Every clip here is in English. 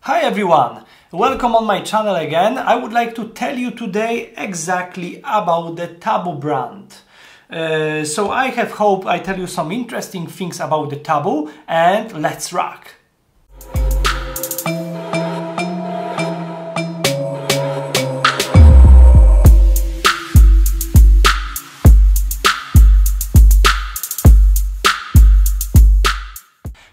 Hi everyone, welcome on my channel again. I would like to tell you today exactly about the Taboo brand. So I have hope I tell you some interesting things about the Taboo, and let's rock!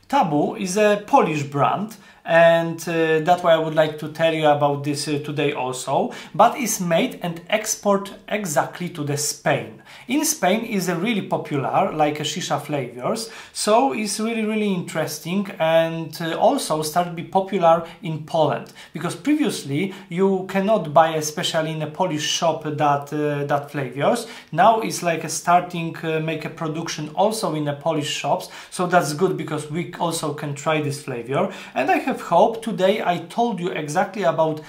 Taboo is a Polish brand, and that's why I would like to tell you about this today also, but it's made and export exactly to the Spain. In Spain is a really popular, like a Shisha flavors, so it's really interesting, and also started to be popular in Poland, because previously you cannot buy, especially in a Polish shop, that flavors. Now it's like a starting make a production also in the Polish shops, so that's good because we also can try this flavor. And I have hope today I told you exactly about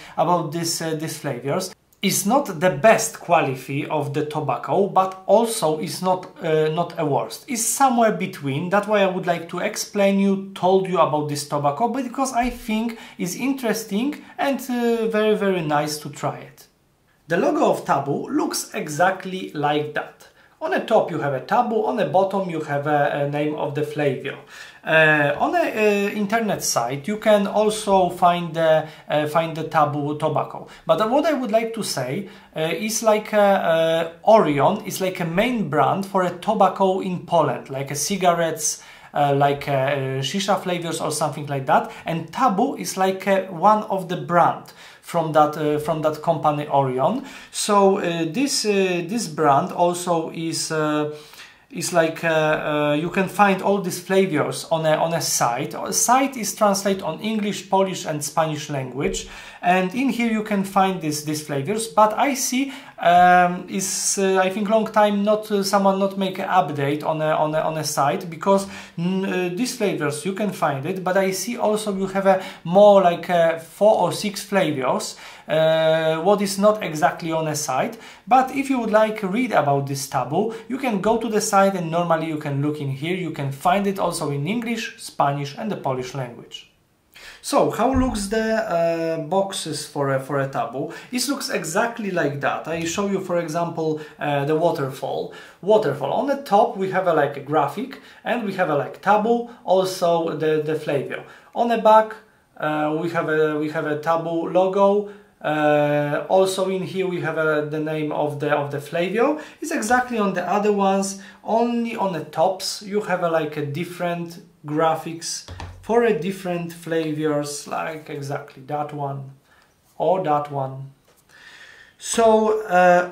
this flavors. It's not the best quality of the tobacco, but also it's not a worst. It's somewhere between. That's why I would like to explain told you about this tobacco, because I think it's interesting and very nice to try it. The logo of Taboo looks exactly like that. On the top you have a Taboo, on the bottom you have a name of the flavor. On the internet site you can also find the Taboo tobacco. But what I would like to say is like Orion is like a main brand for a tobacco in Poland, like cigarettes, like Shisha flavors or something like that. And Taboo is like one of the brand from that company Orion. So this brand also is like you can find all these flavors on a site. A site is translated on English, Polish and Spanish language, and in here you can find these flavors. But I see I think long time someone not make an update on a site, because these flavors you can find it, but I see also you have a more like 4 or 6 flavors what is not exactly on a site. But if you would like to read about this Taboo, you can go to the site, and normally you can look in here. You can find it also in English, Spanish and the Polish language. So how looks the boxes for a Taboo? It looks exactly like that. I show you, for example, the waterfall. On the top we have like a graphic, and we have like Taboo, also the flavor. On the back we have a Taboo logo. Also in here we have the name of the flavor. It's exactly on the other ones, only on the tops you have like a different graphics for a different flavors, like exactly that one or that one. So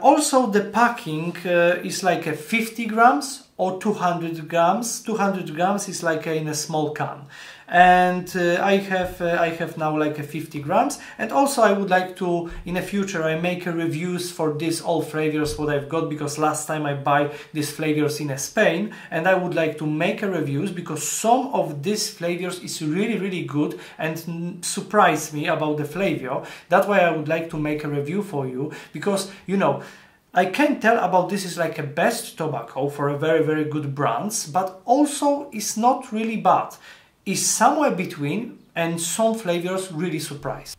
also the packing is like a 50 grams or 200 grams. 200 grams is like in a small can, and I have now like a 50 grams. And also I would like to, in the future, I make a reviews for this all flavors what I've got, because last time I buy these flavors in Spain, and I would like to make a reviews, because some of these flavors is really good and surprised me about the flavor. That's why I would like to make a review for you, because you know, I can tell about this is like a best tobacco for a very good brands, but also it's not really bad. It's somewhere between, and some flavors really surprise.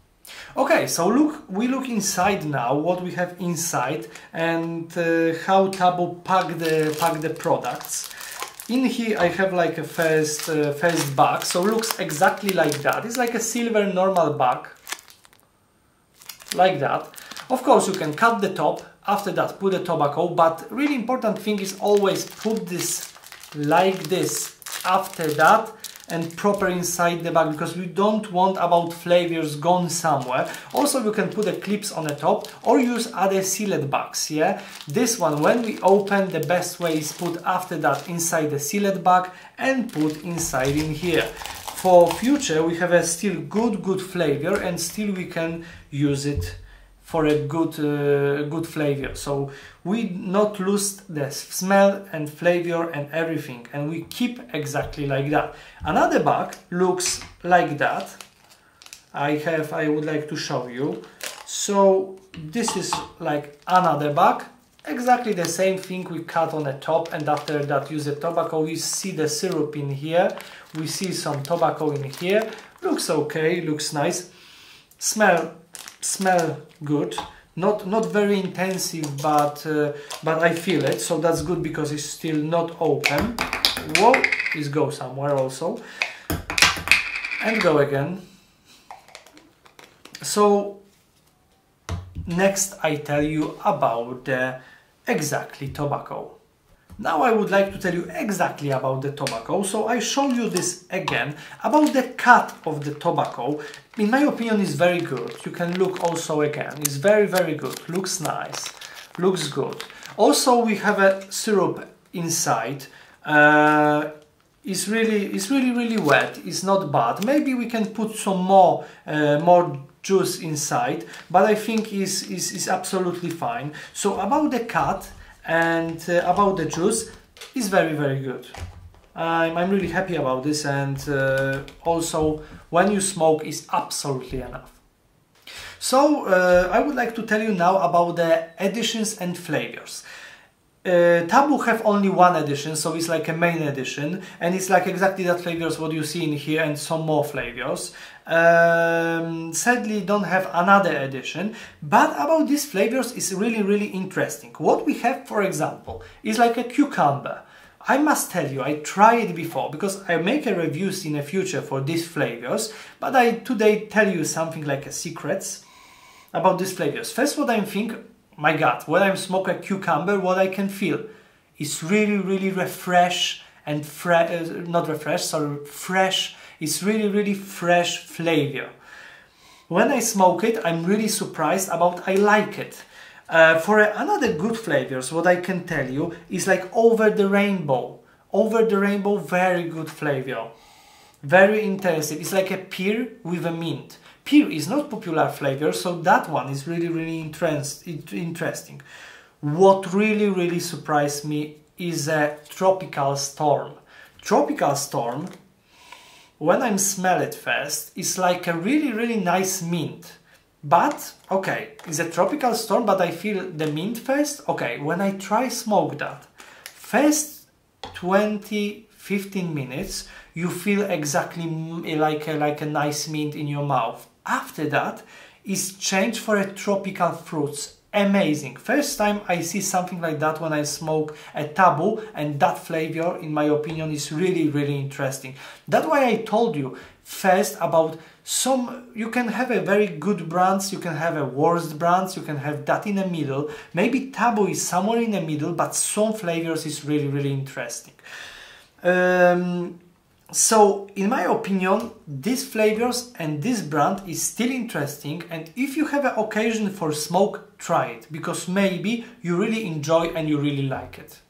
Okay, so we look inside now, what we have inside, and how Taboo pack the products. In here I have like a first bag, so looks exactly like that. It's like a silver normal bag, like that. Of course you can cut the top, after that put the tobacco, but really important thing is always put this like this after that, and proper inside the bag, because we don't want about flavors gone somewhere. Also you can put the clips on the top, or use other sealed bags. Yeah, this one when we open, the best way is put after that inside the sealed bag and put inside in here. For future we have a still good flavor, and still we can use it for a good flavor, so we not lose the smell and flavor and everything, and we keep exactly like that. Another bag looks like that. I would like to show you. So this is like another bag, exactly the same thing. We cut on the top, and after that use the tobacco. We see the syrup in here, we see some tobacco in here. Looks okay, looks nice. smell good. Not very intensive, but I feel it, so that's good because it's still not open. Whoa, this goes somewhere also, and go again. So next I tell you about the exactly tobacco. Now I would like to tell you exactly about the tobacco. So I show you this again about the cut of the tobacco. In my opinion, is very good. You can look also again. It's very good. Looks nice. Looks good. Also we have a syrup inside. It's really wet. It's not bad. Maybe we can put some more juice inside, but I think is absolutely fine. So about the cut and about the juice is very good. I'm really happy about this, and also when you smoke is absolutely enough. So I would like to tell you now about the additions and flavors. Taboo have only one edition, so it's like a main edition, and it's like exactly that flavors what you see in here and some more flavors. Sadly don't have another edition, but about these flavors is really interesting. What we have, for example, is like a cucumber. I must tell you, I tried it before because I make a reviews in the future for these flavors, but I today tell you something like a secrets about these flavors. First, what I think, my God, when I smoke a cucumber, what I can feel is really refresh and fresh. It's really fresh flavor. When I smoke it, I'm really surprised about I like it. For another good flavors, what I can tell you is like over the rainbow. Over the rainbow, very good flavor. Very intensive. It's like a pear with a mint. Pear is not popular flavor, so that one is really interesting. What really surprised me is a tropical storm. Tropical storm, when I smell it first, it's like a really nice mint. But, okay, it's a tropical storm, but I feel the mint first. Okay, when I try smoke that, first 20-15 minutes, you feel exactly like a nice mint in your mouth. After that, it's changed for a tropical fruits. Amazing. First time I see something like that when I smoke a Taboo, and that flavor, in my opinion, is really interesting. That's why I told you first about some, you can have a very good brands, you can have a worst brands, you can have that in the middle. Maybe Taboo is somewhere in the middle, but some flavors is really interesting. So, in my opinion, these flavors and this brand is still interesting, and if you have an occasion for smoke, try it, because maybe you really enjoy and you really like it.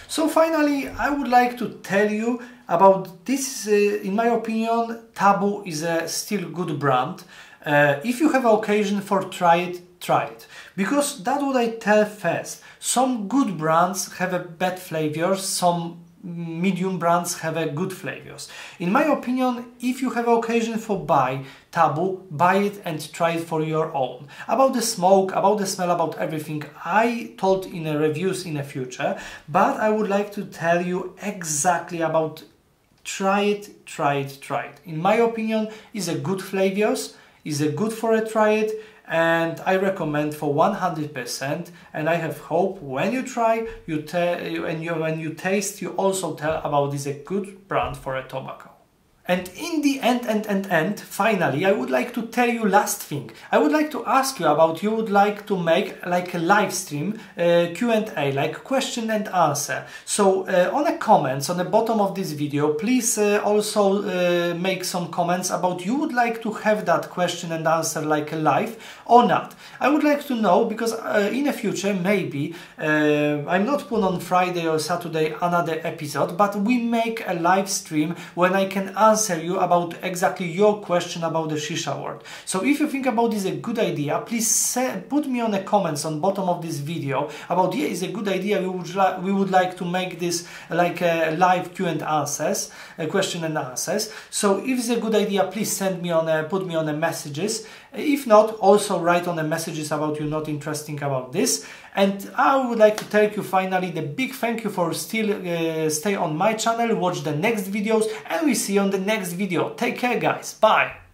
So finally, I would like to tell you about this, in my opinion, Taboo is a still good brand. If you have an occasion for try it. Because that's what I tell first. Some good brands have a bad flavors, some medium brands have a good flavors. In my opinion, if you have an occasion for buy Taboo, buy it and try it for your own. About the smoke, about the smell, about everything, I told in the reviews in the future, but I would like to tell you exactly about try it. In my opinion, is a good flavors, is a good for a try it, and I recommend for 100%, and I have hope when you try, when you taste, you also tell about this a good brand for a tobacco. And in the end, finally, I would like to tell you last thing. I would like to ask you about you would like to make like a live stream Q&A, like question and answer. So on the comments on the bottom of this video, please also make some comments about you would like to have that question and answer like a live or not. I would like to know, because in the future maybe I'm not put on Friday or Saturday another episode, but we make a live stream when I can answer you about exactly your question about the Shisha world. So if you think about this a good idea, please put me on the comments on bottom of this video about yeah, it's a good idea, we would like to make this like a live Q&A, question and answers. So if it's a good idea, please send me on put me on the messages. If not, also write on the messages about you not interesting about this. And I would like to tell you finally the big thank you for still stay on my channel, watch the next videos, and we see you on the next video. Take care guys, bye!